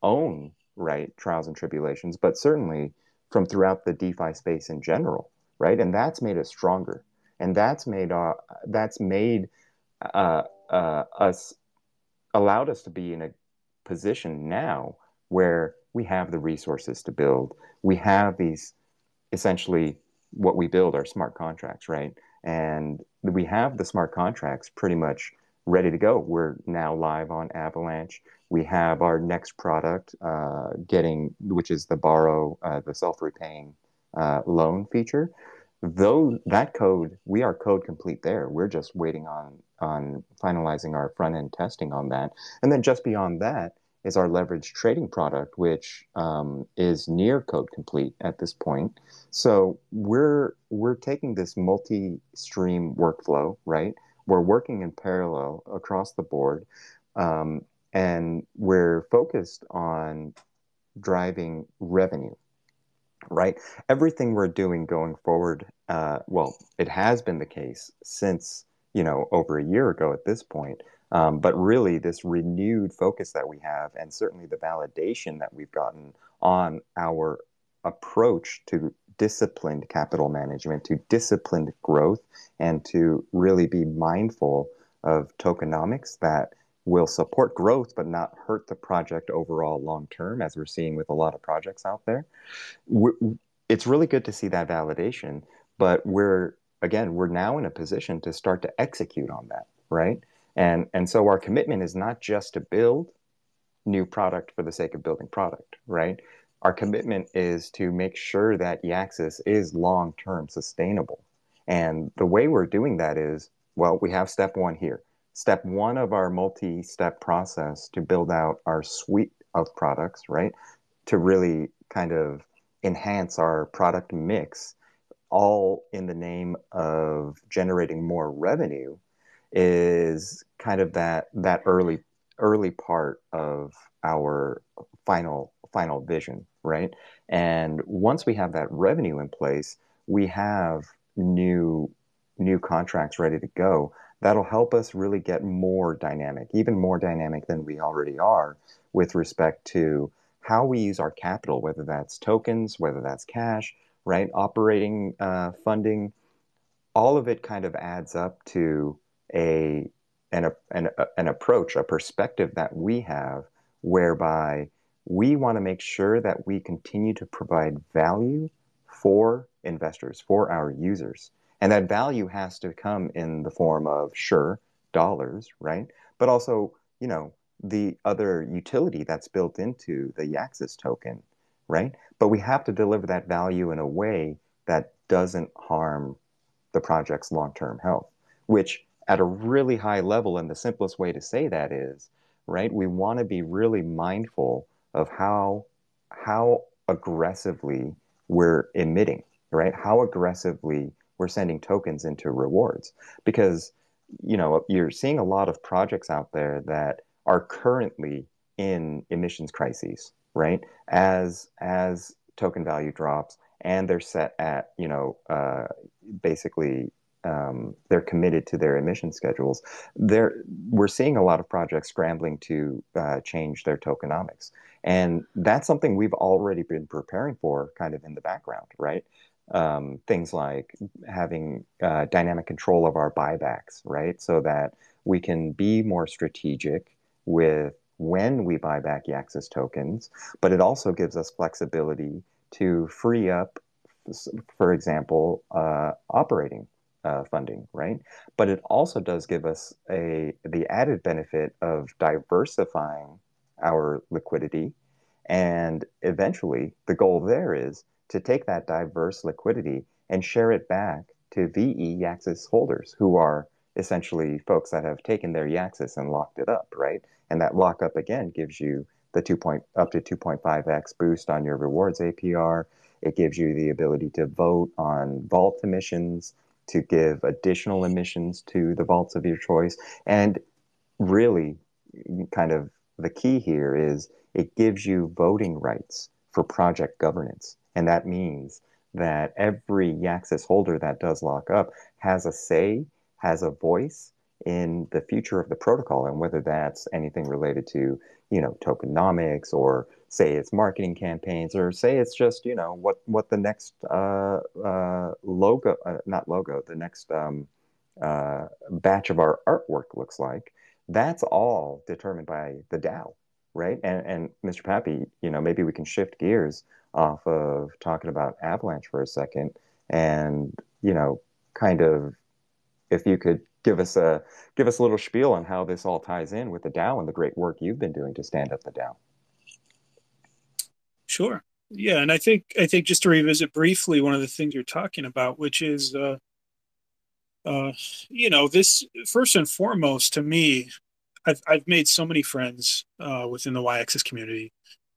own, right, trials and tribulations, but certainly from throughout the DeFi space in general, right? And that's made us stronger. And that's made us allowed us to be in a position now where we have the resources to build. We have these essentially what we build are smart contracts, right? And we have the smart contracts pretty much ready to go. We're now live on Avalanche. We have our next product which is the borrow, the self-repaying loan feature. Though that code, we are code complete there. We're just waiting on finalizing our front end testing on that. And then just beyond that is our leverage trading product, which is near code complete at this point. So we're taking this multi-stream workflow, right? We're working in parallel across the board, and we're focused on driving revenue, right? Everything we're doing going forward, well, it has been the case since, over a year ago at this point. But really, this renewed focus that we have, and certainly the validation that we've gotten on our approach to disciplined capital management, to disciplined growth, and to really be mindful of tokenomics that will support growth but not hurt the project overall long term, as we're seeing with a lot of projects out there. It's really good to see that validation, but we're now in a position to start to execute on that, right? And so our commitment is not just to build new product for the sake of building product, right? Our commitment is to make sure that yAxis is long-term sustainable. And the way we're doing that is, well, we have step one here. Step one of our multi-step process to build out our suite of products, right? To really kind of enhance our product mix, all in the name of generating more revenue, is kind of that early part of our final vision, right? And once we have that revenue in place, we have new contracts ready to go. That'll help us really get more dynamic, even more dynamic than we already are, with respect to how we use our capital, whether that's tokens, whether that's cash, right? Operating funding, all of it kind of adds up to a an approach, a perspective that we have, whereby we want to make sure that we continue to provide value for investors, for our users. And that value has to come in the form of, sure, dollars, right? But also, the other utility that's built into the yAxis token, right? But we have to deliver that value in a way that doesn't harm the project's long-term health, which at a really high level, and the simplest way to say that is, right, we want to be really mindful of how aggressively we're emitting, right? How aggressively we're sending tokens into rewards. Because, you're seeing a lot of projects out there that are currently in emissions crises, right? As token value drops and they're set at, basically they're committed to their emission schedules. We're seeing a lot of projects scrambling to change their tokenomics. And that's something we've already been preparing for kind of in the background, right? Things like having dynamic control of our buybacks, right? So that we can be more strategic with when we buy back yAxis tokens, but it also gives us flexibility to free up, for example, operating funding, right? But it also does give us the added benefit of diversifying our liquidity. And eventually, the goal there is to take that diverse liquidity and share it back to VE yAxis holders, who are essentially folks that have taken their yAxis and locked it up, right? And that lockup again gives you the up to 2.5x boost on your rewards APR. It gives you the ability to vote on vault emissions, to give additional emissions to the vaults of your choice. And really, kind of the key here is it gives you voting rights for project governance. And that means that every yAxis holder that does lock up has a say, has a voice in the future of the protocol, and whether that's anything related to, tokenomics, or say it's marketing campaigns, or say it's just, what the next logo, not logo, the next batch of our artwork looks like. That's all determined by the DAO, right? And Mr. Pappy, maybe we can shift gears off of talking about Avalanche for a second, and kind of, if you could give us a little spiel on how this all ties in with the DAO and the great work you've been doing to stand up the DAO. Sure. Yeah, and I think just to revisit briefly one of the things you're talking about, which is uh, this first and foremost to me, I've made so many friends within the yAxis community.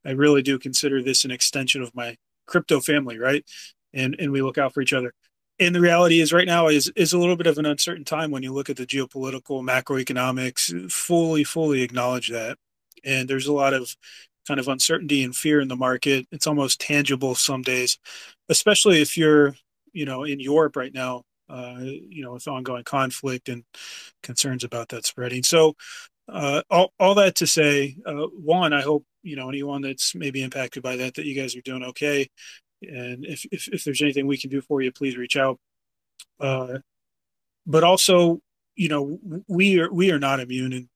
I really do consider this an extension of my crypto family, right? And we look out for each other. And the reality is right now is a little bit of an uncertain time when you look at the geopolitical macroeconomics, fully acknowledge that. And there's a lot of kind of uncertainty and fear in the market. It's almost tangible some days, especially if you're, in Europe right now, with ongoing conflict and concerns about that spreading. So all that to say, one, I hope anyone that's maybe impacted by that you guys are doing okay. And if there's anything we can do for you, please reach out. Uh, but also, we are not immune, and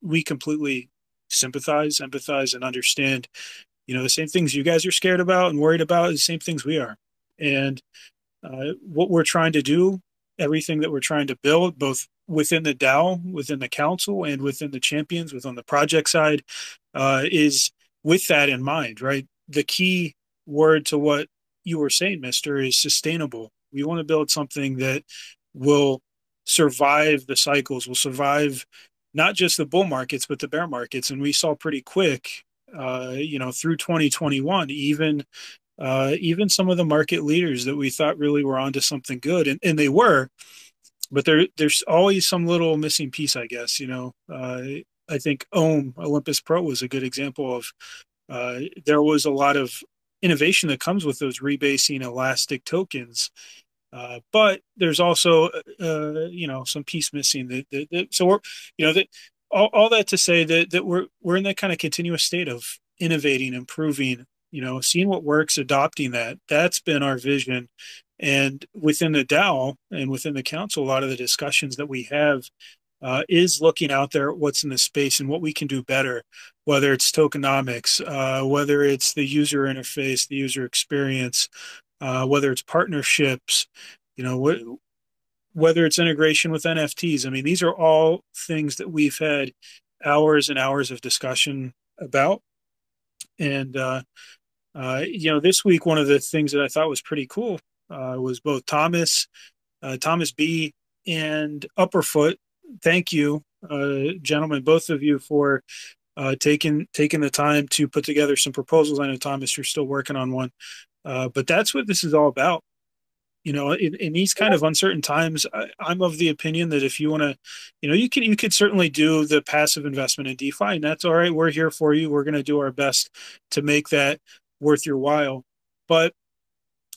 we completely sympathize, empathize, and understand. The same things you guys are scared about and worried about, is the same things we are. And what we're trying to do, everything that we're trying to build, both within the DAO, within the council, and within the champions, within the project side, is with that in mind, right? The key word to what you were saying, Mister, is sustainable. We want to build something that will survive the cycles, will survive not just the bull markets, but the bear markets. And we saw pretty quick, through 2021, even some of the market leaders that we thought really were onto something good, and they were, but there's always some little missing piece, I guess. I think Olympus Pro was a good example of there was a lot of innovation that comes with those rebasing elastic tokens. But there's also, some piece missing. So we're, that all that to say that we're in that kind of continuous state of innovating, improving, seeing what works, adopting that. That's been our vision. And within the DAO and within the council, a lot of the discussions that we have is looking out there at what's in the space and what we can do better, whether it's tokenomics, whether it's the user interface, the user experience, whether it's partnerships, you know, whether it's integration with NFTs. I mean, these are all things that we've had hours and hours of discussion about. And, this week, one of the things that I thought was pretty cool was both Thomas B. and Upperfoot. Thank you, gentlemen, both of you, for taking the time to put together some proposals. I know, Thomas, you're still working on one. But that's what this is all about. In these kind of uncertain times, I'm of the opinion that if you want to, you could certainly do the passive investment in DeFi, and that's all right. We're here for you. We're going to do our best to make that worth your while. But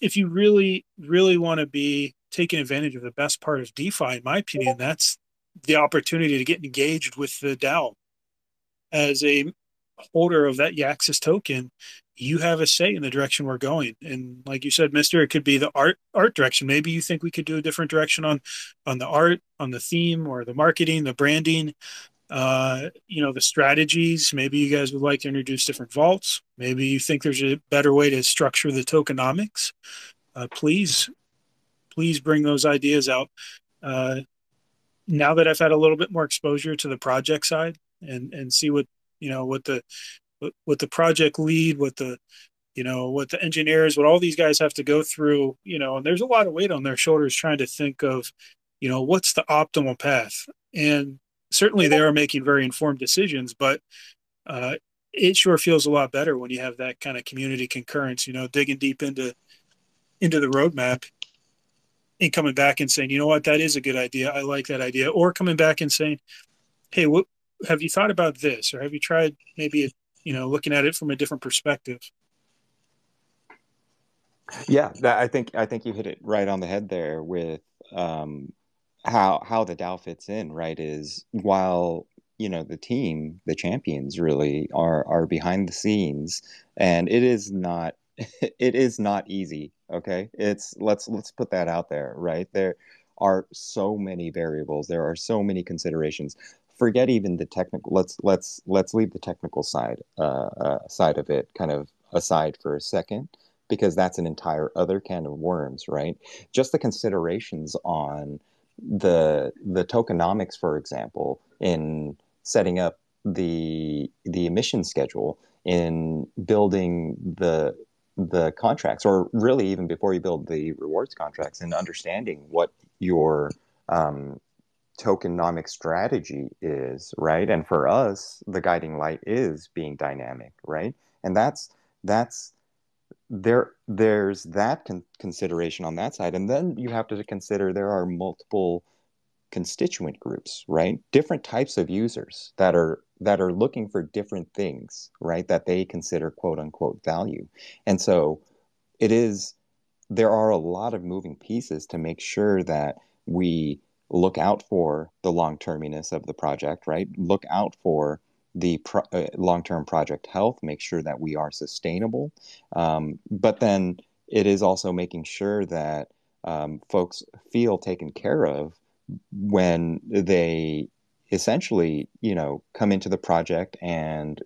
if you really, really want to be taking advantage of the best part of DeFi, in my opinion, that's the opportunity to get engaged with the DAO. As a holder of that yAxis token, you have a say in the direction we're going. And like you said, Mister, it could be the art direction. Maybe you think we could do a different direction on the art, on the theme, or the marketing, the branding, the strategies. Maybe you guys would like to introduce different vaults. Maybe you think there's a better way to structure the tokenomics. Please bring those ideas out. Uh, Now that I've had a little bit more exposure to the project side and see what the project lead, what the engineers, what all these guys have to go through, and there's a lot of weight on their shoulders trying to think of, what's the optimal path. And certainly they are making very informed decisions, but it sure feels a lot better when you have that kind of community concurrence, digging deep into the roadmap and coming back and saying, you know what, that is a good idea. I like that idea. Or coming back and saying, hey, what have you thought about this? Or have you tried maybe, looking at it from a different perspective? Yeah, I think you hit it right on the head there with um, how the DAO fits in, right, is while the team, the champions really are behind the scenes, and it is not it is not easy. Okay, it's let's put that out there, right? There are so many variables. There are so many considerations. Forget even the technical. Let's leave the technical side of it kind of aside for a second, because that's an entire other can of worms, right? Just the considerations on the tokenomics, for example, in setting up the emission schedule, in building the contracts, or really even before you build the rewards contracts, and understanding what your um, tokenomic strategy is, right? And for us, the guiding light is being dynamic, right? And that's there's that consideration on that side, and then you have to consider there are multiple constituent groups, right? Different types of users that are looking for different things, right? That they consider quote unquote value. And so it is there are a lot of moving pieces to make sure that we look out for the long-terminess of the project, right? Look out for the long-term project health, make sure that we are sustainable. But then it is also making sure that folks feel taken care of when they essentially, come into the project and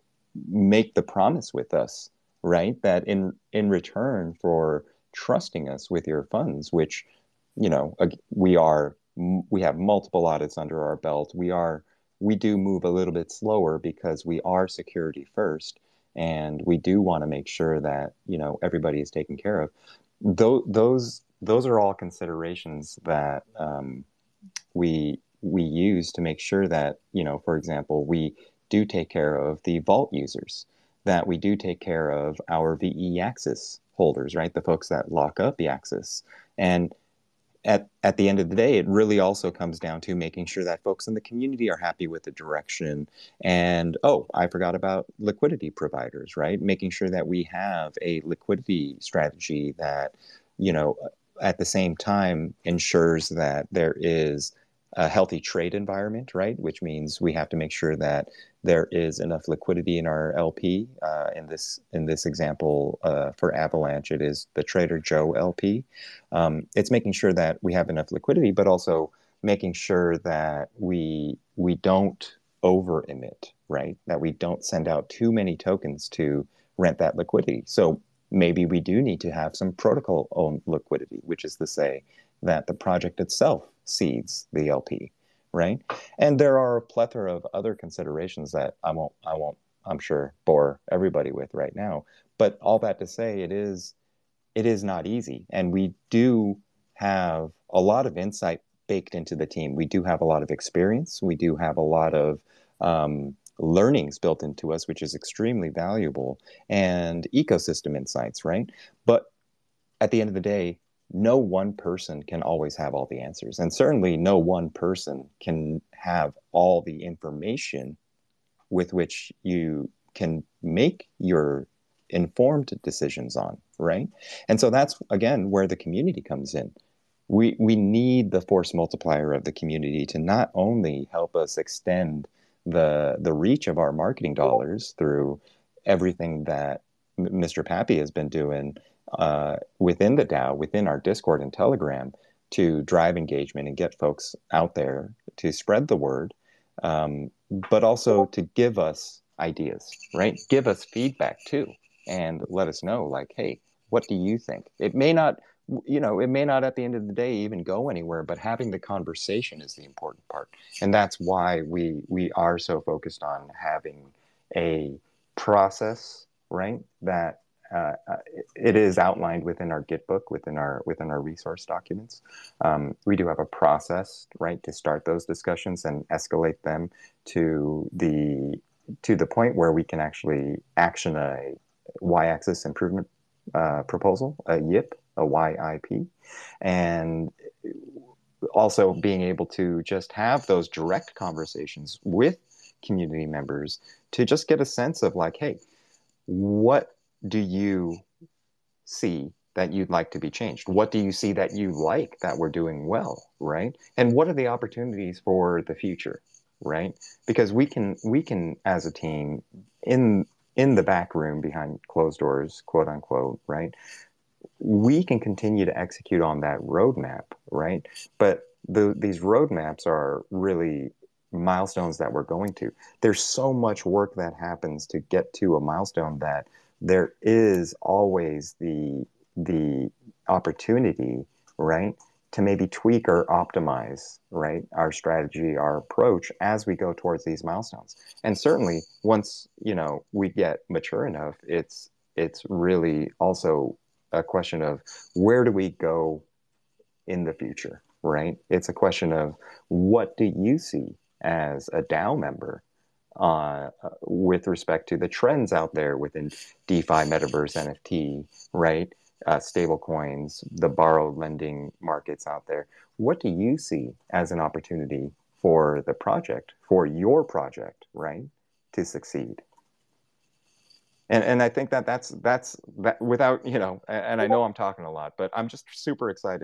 make the promise with us, right? That in return for trusting us with your funds, which, we have multiple audits under our belt. We do move a little bit slower because we are security first, and we do want to make sure that, everybody is taken care of. Those are all considerations that we use to make sure that, for example, we do take care of the vault users, that we do take care of our yAxis holders, right? The folks that lock up yAxis. And at the end of the day, it really also comes down to making sure that folks in the community are happy with the direction. And oh, I forgot about liquidity providers, right? Making sure that we have a liquidity strategy that, you know, at the same time ensures that there is a healthy trade environment, right? Which means we have to make sure that there is enough liquidity in our LP. In this example, for Avalanche, it is the Trader Joe LP. It's making sure that we have enough liquidity, but also making sure that we don't over emit, right? That we don't send out too many tokens to rent that liquidity. So maybe we do need to have some protocol owned liquidity, which is to say that the project itself seeds the LP, right? And there are a plethora of other considerations that I'm sure bore everybody with right now. But all that to say, it is not easy. And we do have a lot of insight baked into the team. We do have a lot of experience. We do have a lot of learnings built into us, which is extremely valuable, and ecosystem insights, right? But at the end of the day, no one person can always have all the answers. And certainly no one person can have all the information with which you can make your informed decisions on, right? And so that's again where the community comes in. We need the force multiplier of the community to not only help us extend the reach of our marketing dollars through everything that Mr. Pappy has been doing within the DAO, within our Discord and Telegram, to drive engagement and get folks out there to spread the word, but also to give us ideas, right? Give us feedback too, and let us know, like, hey, what do you think? It may not at the end of the day even go anywhere, but having the conversation is the important part. And that's why we are so focused on having a process, right? That it is outlined within our Git book, within our resource documents. We do have a process, right, to start those discussions and escalate them to the point where we can actually action a yAxis improvement proposal, a YIP, a YIP, and also being able to just have those direct conversations with community members to just get a sense of like, hey, what do you see that you'd like to be changed? What do you see that you like that we're doing well, right? And what are the opportunities for the future, right? Because we can as a team in the back room behind closed doors, quote unquote, right? We can continue to execute on that roadmap, right? But these roadmaps are really milestones that we're going to. There's so much work that happens to get to a milestone that there is always the opportunity, right, to maybe tweak or optimize, right, our strategy, our approach as we go towards these milestones. And certainly once, we get mature enough, it's really also a question of where do we go in the future, right? It's a question of what do you see as a DAO member with respect to the trends out there within DeFi, Metaverse, NFT, right? Stable coins, the borrowed lending markets out there. What do you see as an opportunity for the project, for your project, right, to succeed? And I think that that's that without, and I know I'm talking a lot, but I'm just super excited